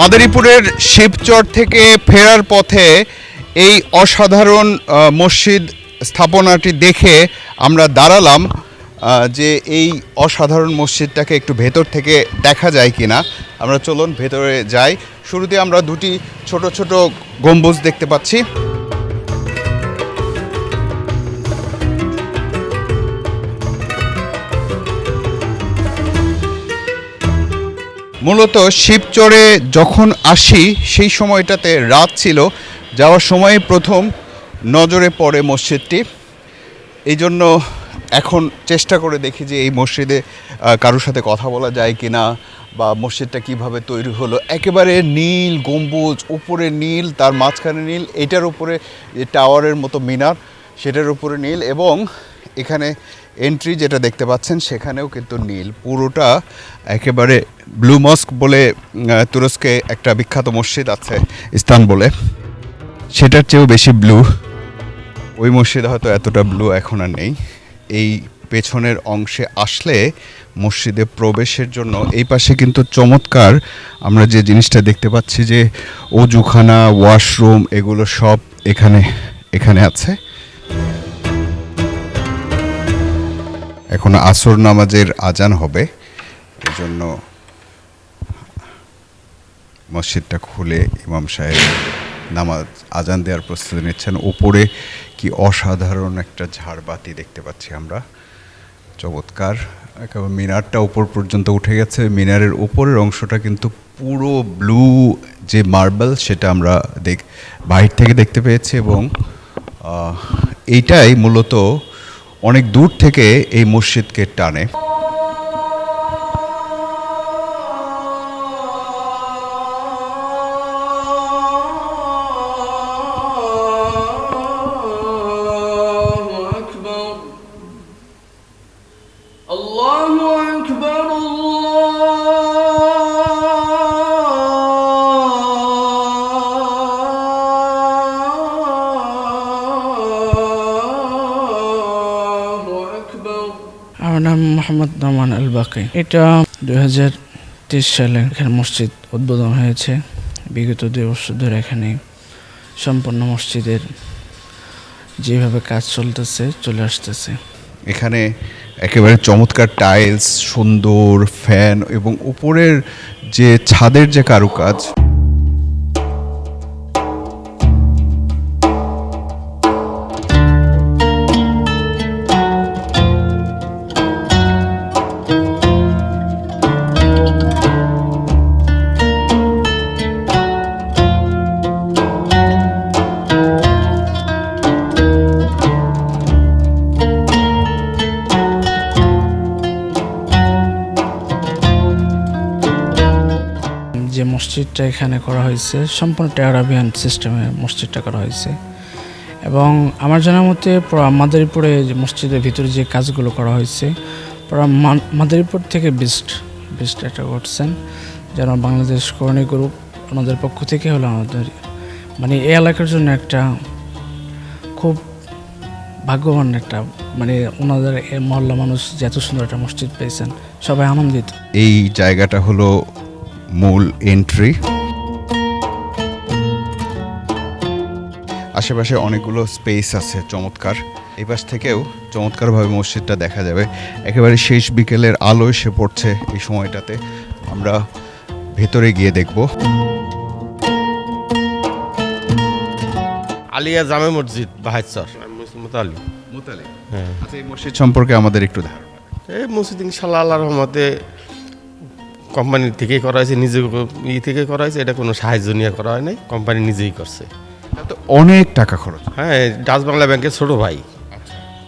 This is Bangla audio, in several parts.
মাদারীপুরের শিবচর থেকে ফেরার পথে এই অসাধারণ মসজিদ স্থাপনাটি দেখে আমরা দাঁড়ালাম যে এই অসাধারণ মসজিদটাকে একটু ভেতর থেকে দেখা যায় কিনা। আমরা চলুন ভেতরে যাই। শুরুতে আমরা দুটি ছোট ছোট গম্বুজ দেখতে পাচ্ছি। মূলত শিবচরে যখন আসি সেই সময়টাতে রাত ছিল, যাওয়ার সময় প্রথম নজরে পড়ে মসজিদটি। এই জন্য এখন চেষ্টা করে দেখি যে এই মসজিদে কারোর সাথে কথা বলা যায় কি না, বা মসজিদটা কিভাবে তৈরি হলো। একেবারে নীল গম্বুজ, উপরে নীল, তার মাঝখানে নীল, এটার উপরে যে টাওয়ারের মতো মিনার সেটার উপরে নীল, এবং এখানে এন্ট্রি যেটা দেখতে পাচ্ছেন সেখানেও কিন্তু নীল। পুরোটা একেবারে ব্লু মস্ক বলে তুরস্কে একটা বিখ্যাত মসজিদ আছে ইস্তানবুলে, সেটার চেয়েও বেশি ব্লু। ওই মসজিদ হয়তো এতটা ব্লু এখন আর নেই। এই পেছনের অংশে আসলে মসজিদে প্রবেশের জন্য এই পাশে কিন্তু চমৎকার আমরা যে জিনিসটা দেখতে পাচ্ছি যে অজুখানা, ওয়াশরুম, এগুলো সব এখানে আছে। এখন আসর নামাজের আজান হবে, এই জন্য মসজিদটা খুলে ইমাম সাহেব নামাজ আজান দেওয়ার প্রস্তুতি নিচ্ছেন। উপরে কি অসাধারণ একটা ঝাড়বাতি দেখতে পাচ্ছি আমরা, চমৎকার। একেবারে মিনারটা উপর পর্যন্ত উঠে গেছে। মিনারের উপরের অংশটা কিন্তু পুরো ব্লু যে মার্বেল, সেটা আমরা বাহির থেকে দেখতে পেয়েছি, এবং এইটাই মূলত অনেক দূর থেকে এই মসজিদকে টানে। আমার নাম মোহাম্মদ নোমান আল বাকি। এটা 2023 সালে এখানে মসজিদ উদ্বোধন হয়েছে। বিগত 2 বছর ধরে এখানে সম্পূর্ণ মসজিদের যেভাবে কাজ চলে আসতেছে। এখানে একেবারে চমৎকার টাইলস, সুন্দর ফ্যান, এবং উপরের যে ছাদের যে কারুকাজ, যে মসজিদটা এখানে করা হয়েছে সম্পূর্ণ আরাবিয়ান সিস্টেমে মসজিদটা করা হয়েছে, এবং আমার জানার মতে মাদারীপুরে যে মসজিদের ভিতরে যে কাজগুলো করা হয়েছে মাদারীপুর থেকে বেস্ট এটা করছেন। যেন বাংলাদেশ করণী গ্রুপ ওনাদের পক্ষ থেকে হলো আমাদের মানে এই এলাকার জন্য একটা খুব ভাগ্যবান একটা ওনাদের মহল্লা মানুষ যে এত সুন্দর একটা মসজিদ পেয়েছেন, সবাই আনন্দিত। এই জায়গাটা হলো মূল এন্ট্রি। আশেপাশে অনেকগুলো স্পেস আছে চমৎকার। এই পাশ থেকেও চমৎকারভাবে মসজিদটা দেখা যাবে। একেবারে শেষ বিকেলের আলো এসে পড়ছে এই সময়টাতে। আমরা ভেতরে গিয়ে দেখব। আলিয়া জামে মসজিদ বাহাইচর মোতালি। হ্যাঁ, আচ্ছা, এই মসজিদ সম্পর্কে আমাদের একটু ধারণা। এই মসজিদ ইনশাল্লাহ আল্লাহর রহমতে কোম্পানির থেকেই করা হয়েছে, নিজে থেকে করা হয়েছে। এটা কোনো সাহায্য নিয়ে করা হয় নাই, কোম্পানি নিজেই করছে। তো অনেক টাকা খরচ। হ্যাঁ, ডাচ বাংলা ব্যাংকের ছোট ভাই,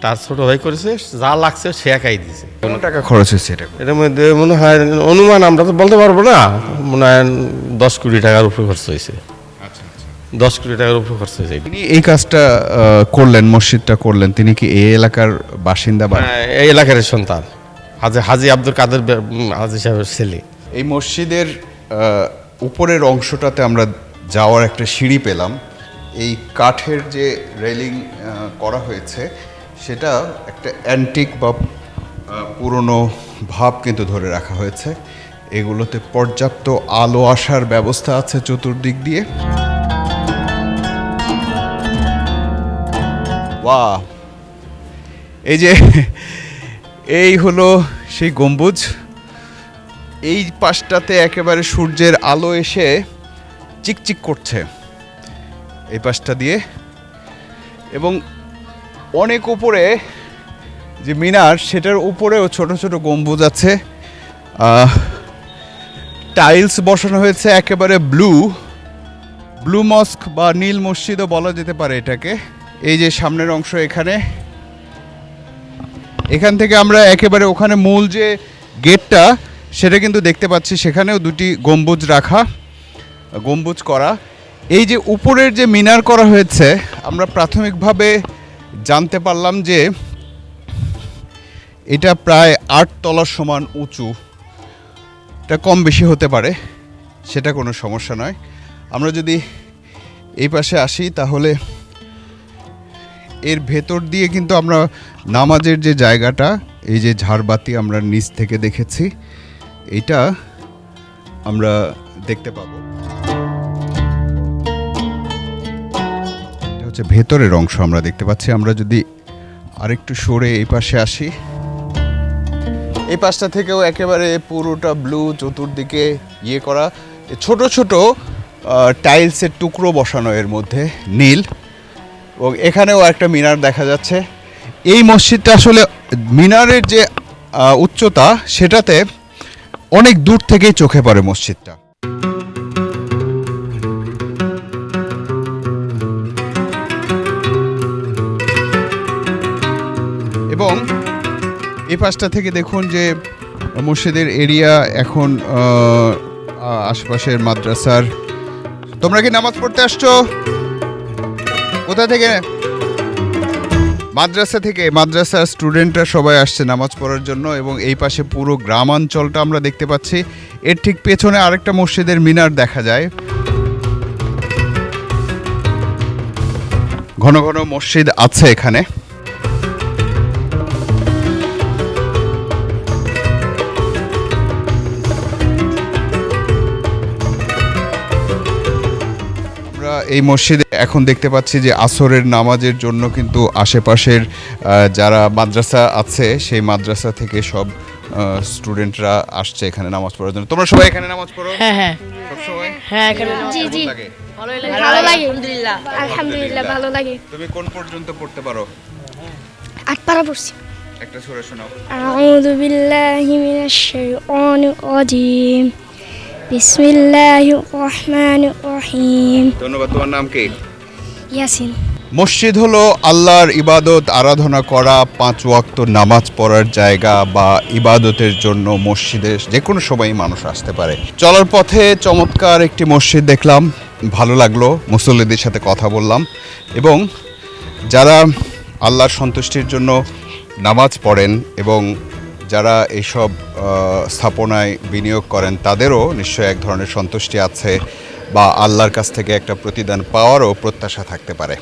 তার ছোট ভাই করেছে, যা লাগছে সে একাই দিয়েছে। কোন টাকা খরচ হয়েছে এটা? এটার মধ্যে মনে হয় অনুমান আমরা তো বলতে পারবো না, মনে হয় 10 কোটি টাকার উপরে খরচ হয়েছে। 10 কোটি টাকার উপরে খরচ হয়েছে। তিনি এই কাজটা করলেন, মসজিদটা করলেন, তিনি কি এই এলাকার বাসিন্দা? এই এলাকার সন্তান, হাজি আব্দুল কাদের হাজি সাহেবের ছেলে। এই মসজিদের উপরের অংশটাতে আমরা যাওয়ার একটা সিঁড়ি পেলাম। এই কাঠের যে রেলিং করা হয়েছে সেটা একটা অ্যান্টিক বা পুরনো ভাব কিন্তু ধরে রাখা হয়েছে। এগুলোতে পর্যাপ্ত আলো আসার ব্যবস্থা আছে চতুর্দিক দিয়ে। বাহ, এই যে এই হলো সেই গম্বুজ। এই পাশটাতে একেবারে সূর্যের আলো এসে চিকচিক করছে এই পাশটা দিয়ে, এবং অনেক উপরে যে মিনার সেটার উপরেও ছোট ছোট গম্বুজ আছে। টাইলস বসানো হয়েছে একেবারে ব্লু মস্ক বা নীল মসজিদও বলা যেতে পারে এটাকে। এই যে সামনের অংশ, এখান থেকে আমরা একেবারে ওখানে মূল যে গেটটা সেটা কিন্তু দেখতে পাচ্ছি, সেখানেও দুটি গম্বুজ করা। এই যে উপরের যে মিনার করা হয়েছে, আমরা প্রাথমিকভাবে জানতে পারলাম যে এটা প্রায় 8 তলার সমান উঁচু। এটা কম বেশি হতে পারে, সেটা কোনো সমস্যা নয়। আমরা যদি এই পাশে আসি তাহলে এর ভেতর দিয়ে কিন্তু আমরা নামাজের যে জায়গাটা, এই যে ঝাড়বাতি আমরা নিচ থেকে দেখেছি, এটা আমরা দেখতে পাবো। এটা হচ্ছে ভেতরের অংশ আমরা দেখতে পাচ্ছি। আমরা যদি আরেকটু সরে এই পাশে আসি, এই পাশটা থেকেও একেবারে পুরোটা ব্লু, চতুর্দিকে করা, ছোট ছোট টাইলসের টুকরো বসানো এর মধ্যে নীল, এবং এখানেও একটা মিনার দেখা যাচ্ছে। এই মসজিদটা আসলে মিনারের যে উচ্চতা সেটাতে অনেক দূর থেকেই চোখে পড়ে মসজিদটা। এবং এই পাশটা থেকে দেখুন যে মসজিদের এরিয়া এখন আশেপাশের মাদ্রাসার। তোমরা কি নামাজ পড়তে আসছো? কোথা থেকে? মাদ্রাসার স্টুডেন্টরা সবাই আসছে নামাজ পড়ার জন্য। এবং এই পাশে পুরো গ্রামাঞ্চলটা আমরা দেখতে পাচ্ছি। এর ঠিক পেছনে আরেকটা মসজিদের মিনার দেখা যায়। ঘন ঘন মসজিদ আছে এখানে। এই মসজিদে এখন দেখতে পাচ্ছি যে আসরের নামাজের জন্য কিন্তু আশেপাশের যারা মাদ্রাসা আছে সেই মাদ্রাসা থেকে সব স্টুডেন্টরা আসছে এখানে নামাজ পড়ার জন্য। তোমরা সবাই এখানে নামাজ পড়ো? হ্যাঁ সব সময়? হ্যাঁ, এখানে জি জি লাগে? ভালো লাগে আলহামদুলিল্লাহ ভালো লাগে। তুমি কোন পর্যন্ত পড়তে পারো? 8 পারা পড়ছি। একটা সূরা শোনাও। আউযু বিল্লাহি মিনাশ শাইতানির রাজিম। বিসমিল্লাহির রহমানির রহিম। ধন্যবাদ। তোমার নাম কি? ইয়াসিন। মসজিদ হলো আল্লাহর ইবাদত আরাধনা করা, 5 ওয়াক্ত নামাজ পড়ার জায়গা বা ইবাদতের জন্য মসজিদে যে কোনো সময় মানুষ আসতে পারে। চলার পথে চমৎকার একটি মসজিদ দেখলাম, ভালো লাগলো, মুসল্লিদের সাথে কথা বললাম, এবং যারা আল্লাহর সন্তুষ্টির জন্য নামাজ পড়েন এবং যারা এইসব স্থাপনায় বিনিয়োগ করেন তাদেরও নিশ্চয়ই এক ধরনের সন্তুষ্টি আছে বা আল্লাহর কাছ থেকে একটা প্রতিদান পাওয়ারও প্রত্যাশা থাকতে পারে।